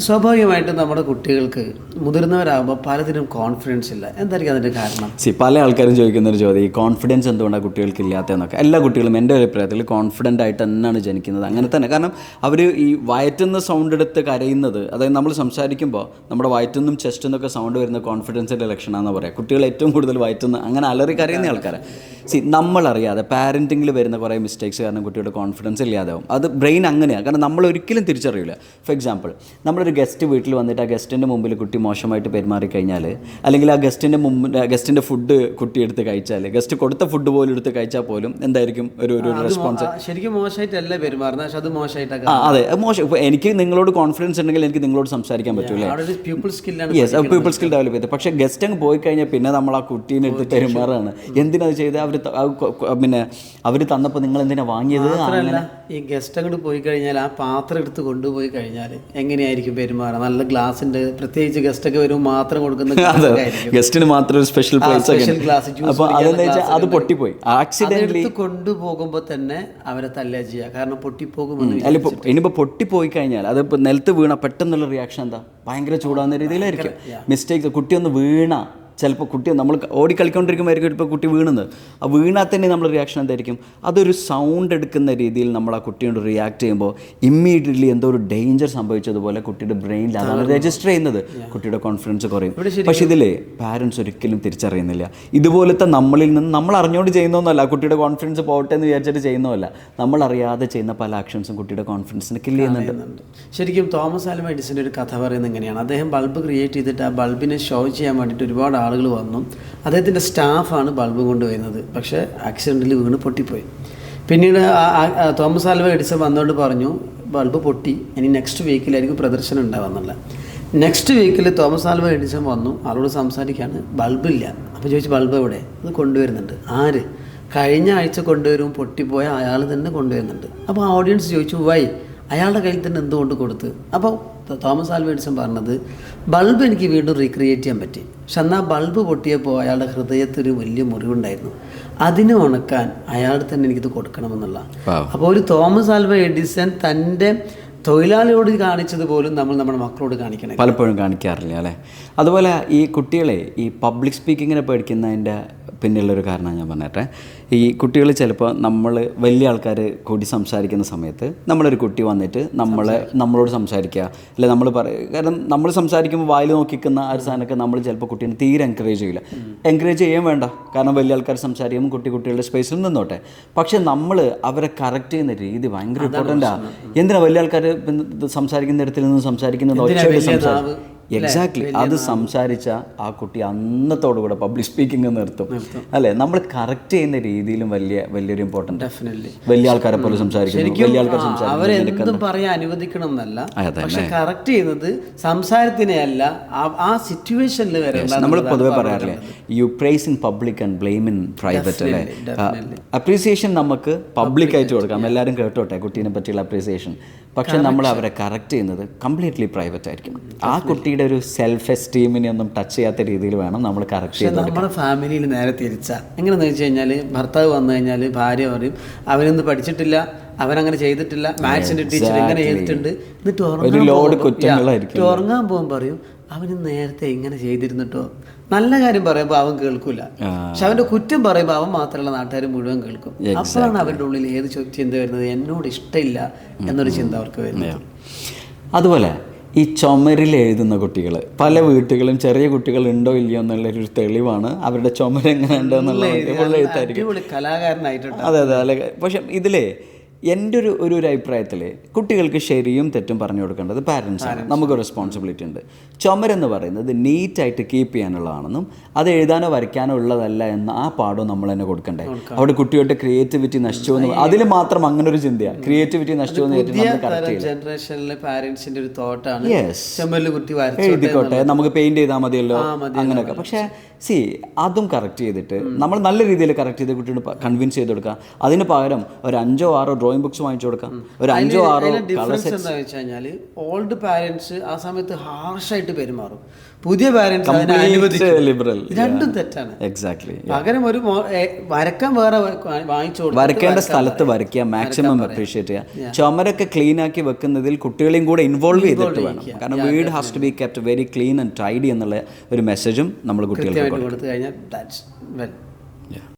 സ്വാഭാവികമായിട്ടും നമ്മുടെ കുട്ടികൾക്ക് മുതിർന്നവരാകുമ്പോൾ പലതിനും കോൺഫിഡൻസ് ഇല്ല. എന്തായിരിക്കും അതിൻ്റെ കാരണം? പല ആൾക്കാരും ചോദിക്കുന്നൊരു ചോദ്യം, ഈ കോൺഫിഡൻസ് എന്തുകൊണ്ടാണ് കുട്ടികൾക്ക് ഇല്ലാത്തതെന്നൊക്കെ. എല്ലാ കുട്ടികളും എൻ്റെ അഭിപ്രായത്തിൽ കോൺഫിഡൻ്റ് ആയിട്ട് തന്നെയാണ് ജനിക്കുന്നത്. അങ്ങനെ തന്നെ. കാരണം അവർ ഈ വയറ്റുന്ന സൗണ്ട് എടുത്ത് കരയുന്നത്, അതായത് നമ്മൾ സംസാരിക്കുമ്പോൾ നമ്മുടെ വയറ്റുനിന്നും ചെസ്റ്റിൽ നിന്നൊക്കെ സൗണ്ട് വരുന്ന കോൺഫിഡൻസിൻ്റെ ലക്ഷണമെന്ന് പറയാം. കുട്ടികൾ ഏറ്റവും കൂടുതൽ വയറ്റുന്ന അങ്ങനെ അലറി കരയുന്ന ആൾക്കാരെ നമ്മളറിയാതെ പാരൻറ്റിങ്ങിൽ വരുന്ന കുറേ മിസ്റ്റേക്സ് കാരണം കുട്ടിയുടെ കോൺഫിഡൻസ് ഇല്ലാതാവും. അത് ബ്രെയിൻ അങ്ങനെയാണ്. കാരണം നമ്മൾ ഒരിക്കലും തിരിച്ചറിയില്ല. ഫോർ എക്സാമ്പിൾ, നമ്മളൊരു ഗസ്റ്റ് വീട്ടിൽ വന്നിട്ട് ആ ഗസ്റ്റിൻ്റെ മുമ്പിൽ കുട്ടി മോശമായിട്ട് പെരുമാറി കഴിഞ്ഞാൽ, അല്ലെങ്കിൽ ആ ഗസ്റ്റിൻ്റെ ഫുഡ് കുട്ടി എടുത്ത് കഴിച്ചാൽ, ഗസ്റ്റ് കൊടുത്ത ഫുഡ് പോലും എടുത്ത് കഴിച്ചാൽ പോലും എന്തായിരിക്കും ഒരു റെസ്പോൺസ്? ശരിക്കും മോശമായിട്ടല്ല പെരുമാറുന്നത്, പക്ഷെ അത് മോശമായിട്ടൊക്കെ. അതെ, മോശം. ഇപ്പോൾ എനിക്ക് നിങ്ങളോട് കോൺഫിഡൻസ് ഉണ്ടെങ്കിൽ എനിക്ക് നിങ്ങളോട് സംസാരിക്കാൻ പറ്റൂലേ. യെസ്, പീപ്പിൾ സ്കിൽ ഡെവലപ്പ് ചെയ്ത്. പക്ഷേ ഗസ്റ്റ് അങ്ങ് പോയി കഴിഞ്ഞാൽ പിന്നെ നമ്മൾ ആ കുട്ടീനെ എടുത്ത് പെരുമാറാണ്. എന്തിനാത് ചെയ്ത്? അവർ തന്നപ്പോൾ നിങ്ങൾ എന്തിനാണ് വാങ്ങിയത്? ഈ ഗസ്റ്റ് അങ്ങോട്ട് പോയി കഴിഞ്ഞാൽ ആ പാത്രം എടുത്ത് കൊണ്ടുപോയി കഴിഞ്ഞാൽ എങ്ങനെയായിരിക്കും പെരുമാറുക? നല്ല ഗ്ലാസിൻ്റെ, പ്രത്യേകിച്ച് ഗസ്റ്റ് ഒക്കെ വരുമ്പോൾ മാത്രം കൊടുക്കുന്ന, ഗസ്റ്റിന് മാത്രം ഒരു സ്പെഷ്യൽ ഗ്ലാസ്. അപ്പോൾ അതെന്താ വെച്ചാൽ അത് പൊട്ടിപ്പോയി ആക്സിഡന്റലി. കൊണ്ടുപോകുമ്പോൾ തന്നെ അവരെ തല്ലുക ചെയ്യുക, കാരണം പൊട്ടിപ്പോകുമെന്ന്. അല്ല, ഇനിയിപ്പോൾ പൊട്ടിപ്പോയി കഴിഞ്ഞാൽ അത് ഇപ്പോൾ നിലത്ത് വീണ പെട്ടെന്നുള്ള റിയാക്ഷൻ എന്താ? ഭയങ്കര ചൂടാവുന്ന രീതിയിലായിരിക്കും. മിസ്റ്റേക്ക്, കുട്ടിയൊന്ന് വീണ, ചിലപ്പോൾ കുട്ടി നമ്മൾ ഓടിക്കളിക്കൊണ്ടിരിക്കുമ്പോഴായിരിക്കും ഇപ്പോൾ കുട്ടി വീണത്. ആ വീണാൽ തന്നെ നമ്മൾ റിയാക്ഷൻ എന്തായിരിക്കും? അതൊരു സൗണ്ട് എടുക്കുന്ന രീതിയിൽ നമ്മൾ ആ കുട്ടിയോട് റിയാക്ട് ചെയ്യുമ്പോൾ ഇമ്മീഡിയറ്റ്ലി എന്തോ ഒരു ഡേഞ്ചർ സംഭവിച്ചതുപോലെ കുട്ടിയുടെ ബ്രെയിനിൽ അതാണ് രജിസ്റ്റർ ചെയ്യുന്നത്. കുട്ടിയുടെ കോൺഫിഡൻസ് കുറയും. പക്ഷേ ഇതിൽ പാരൻസ് ഒരിക്കലും തിരിച്ചറിയുന്നില്ല. ഇതുപോലത്തെ നമ്മളിൽ നിന്ന് നമ്മൾ അറിഞ്ഞുകൊണ്ട് ചെയ്യുന്നൊന്നുമല്ല, കുട്ടിയുടെ കോൺഫിഡൻസ് പോട്ടെ എന്ന് വിചാരിച്ചിട്ട് ചെയ്യുന്നതല്ല, നമ്മൾ അറിയാതെ ചെയ്യുന്ന പല ആക്ഷൻസും കുട്ടിയുടെ കോൺഫിഡൻസിനെ കില്ല് ചെയ്യുന്നുണ്ട്. ശരിക്കും തോമസ് ആൽവ എഡിസന്റെ ഒരു കഥ പറയുന്നത് എങ്ങനെയാണ്? അദ്ദേഹം ബൾബ് ക്രിയേറ്റ് ചെയ്തിട്ട് ആ ബൾബിനെ ഷോ ചെയ്യാൻ വേണ്ടിയിട്ട് ഒരുപാട് ആളുകൾ വന്നു. അദ്ദേഹത്തിൻ്റെ സ്റ്റാഫാണ് ബൾബ് കൊണ്ടുവരുന്നത്. പക്ഷേ ആക്സിഡൻറ്റിൽ വീണ് പൊട്ടിപ്പോയി. പിന്നീട് തോമസ് ആൽവ എഡിസൺ വന്നുകൊണ്ട് പറഞ്ഞു, ബൾബ് പൊട്ടി, ഇനി നെക്സ്റ്റ് വീക്കിലായിരിക്കും പ്രദർശനം ഉണ്ടാവുക. നെക്സ്റ്റ് വീക്കിൽ തോമസ് ആൽവ എഡിസൺ വന്നു, ആളോട് സംസാരിക്കുകയാണ്, ബൾബില്ല. അപ്പോൾ ചോദിച്ചു, ബൾബ് എവിടെ? അത് കൊണ്ടുവരുന്നുണ്ട്. ആര്? കഴിഞ്ഞ ആഴ്ച കൊണ്ടുവരും, പൊട്ടിപ്പോയ അയാൾ തന്നെ കൊണ്ടുവരുന്നുണ്ട്. അപ്പോൾ ഓഡിയൻസ് ചോദിച്ചു, വൈ? അയാളുടെ കയ്യിൽ തന്നെ എന്തുകൊണ്ട് കൊടുത്ത്? അപ്പോൾ തോമസ് ആൽവ എഡിസൺ പറഞ്ഞത്, ബൾബ് എനിക്ക് വീണ്ടും റീക്രിയേറ്റ് ചെയ്യാൻ പറ്റി, പക്ഷെ എന്നാൽ ബൾബ് പൊട്ടിയപ്പോൾ അയാളുടെ ഹൃദയത്തിൽ വലിയ മുറിവുണ്ടായിരുന്നു, അതിനെ ഉണക്കാൻ അയാൾ തന്നെ എനിക്കിത് കൊടുക്കണമെന്നുള്ള. അപ്പോൾ ഒരു തോമസ് ആൽവ എഡിസൺ തൻ്റെ തൊഴിലാളിയോട് കാണിച്ചത് പോലും നമ്മൾ നമ്മുടെ മക്കളോട് കാണിക്കണം. പലപ്പോഴും കാണിക്കാറില്ല അല്ലേ? അതുപോലെ ഈ കുട്ടികളെ ഈ പബ്ലിക് സ്പീക്കിങ്ങിനെ പേടിക്കുന്നതിൻ്റെ പിന്നിലുള്ളൊരു കാരണം ഞാൻ പറഞ്ഞിട്ടെ. ഈ കുട്ടികൾ ചിലപ്പോൾ നമ്മൾ വലിയ ആൾക്കാർ കൂടി സംസാരിക്കുന്ന സമയത്ത് നമ്മളൊരു കുട്ടി വന്നിട്ട് നമ്മളോട് സംസാരിക്കുക, അല്ലെ നമ്മൾ കാരണം നമ്മൾ സംസാരിക്കുമ്പോൾ വായിൽ നോക്കിക്കുന്ന ആ ഒരു സാധനമൊക്കെ നമ്മൾ ചിലപ്പോൾ കുട്ടീനെ തീരെ എൻകറേജ് ചെയ്യില്ല. എൻകറേജ് ചെയ്യാൻ വേണ്ട, കാരണം വലിയ ആൾക്കാർ സംസാരിക്കുമ്പോൾ കുട്ടികളുടെ സ്പേസിൽ നിന്നോട്ടെ. പക്ഷെ നമ്മൾ അവരെ കറക്റ്റ് ചെയ്യുന്ന രീതി ഭയങ്കര ഇമ്പോർട്ടൻ്റാണ്. എന്തിനാണ് വലിയ ആൾക്കാർ സംസാരിക്കുന്ന ഇടത്തിൽ നിന്ന് സംസാരിക്കുന്നത്? എക്സാക്ട്ലി, അത് സംസാരിച്ച ആ കുട്ടി അന്നത്തോടുകൂടെ പബ്ലിക് സ്പീക്കിംഗ് നിർത്തും അല്ലേ? നമ്മൾ കറക്റ്റ് ചെയ്യുന്ന രീതിയിലും വലിയൊരു ഇമ്പോർട്ടൻ്റ്. ഡെഫിനറ്റ്ലി വലിയ ആൾക്കാരെ പോലെ സംസാരിക്കുന്നു, വലിയ ആൾക്കാർ അവരെന്തും പറയാൻ അനുവദിക്കണം എന്നല്ല, പക്ഷെ കറക്റ്റ് ചെയ്യുന്നത് സംസാരത്തിനെയല്ല, ആ സിറ്റുവേഷനിൽ വരെ. നമ്മൾ പൊതുവെ പറയാറില്ലേ, U price in public and blame in private അല്ലേ? അപ്രീസിയേഷൻ നമുക്ക് പബ്ലിക് ആയിട്ട് കൊടുക്കാം, എല്ലാവരും കേട്ടോട്ടെ കുട്ടീനെ പറ്റിയുള്ള അപ്രീസിയേഷൻ. പക്ഷെ നമ്മൾ അവരെ കറക്റ്റ് ചെയ്യുന്നത് കംപ്ലീറ്റ്ലി പ്രൈവറ്റ് ആയിരിക്കും. ആ കുട്ടിയുടെ ഒരു സെൽഫ് എസ്റ്റീമിനെ ഒന്നും ടച്ച് ചെയ്യാത്ത രീതിയിൽ വേണം നമ്മൾ കറക്റ്റ് ചെയ്യുന്നത്. നമ്മുടെ ഫാമിലിയിൽ നേരെ തിരിച്ചാൽ എങ്ങനെയാണെന്ന് വെച്ച് കഴിഞ്ഞാൽ, ഭർത്താവ് വന്നു കഴിഞ്ഞാൽ ഭാര്യ പറയും, അവനൊന്നും പഠിച്ചിട്ടില്ല, അവനങ്ങനെ ചെയ്തിട്ടില്ല, മാത്സിൻ്റെ ടീച്ചർ ഇങ്ങനെ ചെയ്തിട്ടുണ്ട്. എന്നിട്ട് ഉറങ്ങാൻ പോകുമ്പോൾ പറയും, അവന് നേരത്തെ ഇങ്ങനെ ചെയ്തിരുന്നിട്ടോ. നല്ല കാര്യം പറയുമ്പോൾ അവൻ കേൾക്കൂല, പക്ഷെ അവൻ്റെ കുറ്റം പറയുമ്പോൾ അവൻ മാത്രമല്ല നാട്ടുകാർ മുഴുവൻ കേൾക്കും. അപ്പോഴാണ് അവരുടെ ഉള്ളിൽ ഏത് ചിന്ത വരുന്നത്, എന്നോട് ഇഷ്ടമില്ല എന്നൊരു ചിന്ത അവർക്ക് വരുന്നത്. അതുപോലെ ഈ ചുമരിൽ എഴുതുന്ന കുട്ടികൾ, പല വീട്ടുകളും ചെറിയ കുട്ടികൾ ഉണ്ടോ ഇല്ലയോ എന്നുള്ളൊരു തെളിവാണ് അവരുടെ ചുമര് എങ്ങനെ ഉണ്ടോ എന്നുള്ളത്. കലാകാരനായിട്ടുണ്ട്. അതെ അല്ലേ? പക്ഷെ ഇതിലേ എൻ്റെ ഒരു അഭിപ്രായത്തിൽ കുട്ടികൾക്ക് ശരിയും തെറ്റും പറഞ്ഞു കൊടുക്കേണ്ടത് പാരൻസാണ്. നമുക്ക് റെസ്പോൺസിബിലിറ്റി ഉണ്ട്. ചുമരെന്ന് പറയുന്നത് നീറ്റായിട്ട് കീപ്പ് ചെയ്യാനുള്ളതാണെന്നും അത് എഴുതാനോ വരയ്ക്കാനോ ഉള്ളതല്ല എന്ന ആ പാഠവും നമ്മൾ തന്നെ കൊടുക്കണ്ടേ. അവിടെ കുട്ടികളുടെ ക്രിയേറ്റിവിറ്റി നശിച്ചു എന്ന്, അതിൽ മാത്രം അങ്ങനെ ഒരു ചിന്തയാണ്, ക്രിയേറ്റിവിറ്റി നശിച്ചു എന്ന് ജനറേഷനിലെ പാരൻസിന്റെ ഒരു തോട്ടാണ്. എഴുതിക്കോട്ടെ, നമുക്ക് പെയിന്റ് ചെയ്താൽ മതിയല്ലോ, അങ്ങനെയൊക്കെ. പക്ഷേ അതും കറക്റ്റ് ചെയ്തിട്ട് നമ്മൾ നല്ല രീതിയിൽ കറക്റ്റ് ചെയ്ത് കുട്ടിയോട് കൺവിൻസ് ചെയ്ത് കൊടുക്കുക. അതിന് പകരം ഒരു 5 or 6 ഡ്രോയിങ് ബുക്സ് വാങ്ങിച്ചു കൊടുക്കാം. ഒരു 5 or 6 കളർ ഡിഫറൻസ് സെറ്റ്സ്. എന്താ വെച്ച് കഴിഞ്ഞാൽ ഓൾഡ് പാരൻസ് ആ സമയത്ത് ഹാർഷായിട്ട് പെരുമാറും, പുതിയ പാരൻസ് അതിനെ അനുവദിക്കും. ലിബറൽ. രണ്ടും തെറ്റാണ്. എക്സാക്ട്ലി. പകരം ഒരു വരക്കാൻ വേറെ വാങ്ങിച്ചു കൊടുക്കും, വരയ്ക്കേണ്ട സ്ഥലത്ത് വരയ്ക്കുക, മാക്സിമം അപ്രീഷിയേറ്റ് ചെയ്യുക. ചുമരൊക്കെ ക്ലീൻ ആക്കി വെക്കുന്നതിൽ കുട്ടികളെയും കൂടെ ഇൻവോൾവ് ചെയ്തിട്ട് വേണം. കാരണം വീട് has to be kept very clean and tidy എന്നുള്ള ഒരു മെസ്സേജും നമ്മൾ കുട്ടികൾക്ക് കൊടുത്തു കഴിഞ്ഞാൽ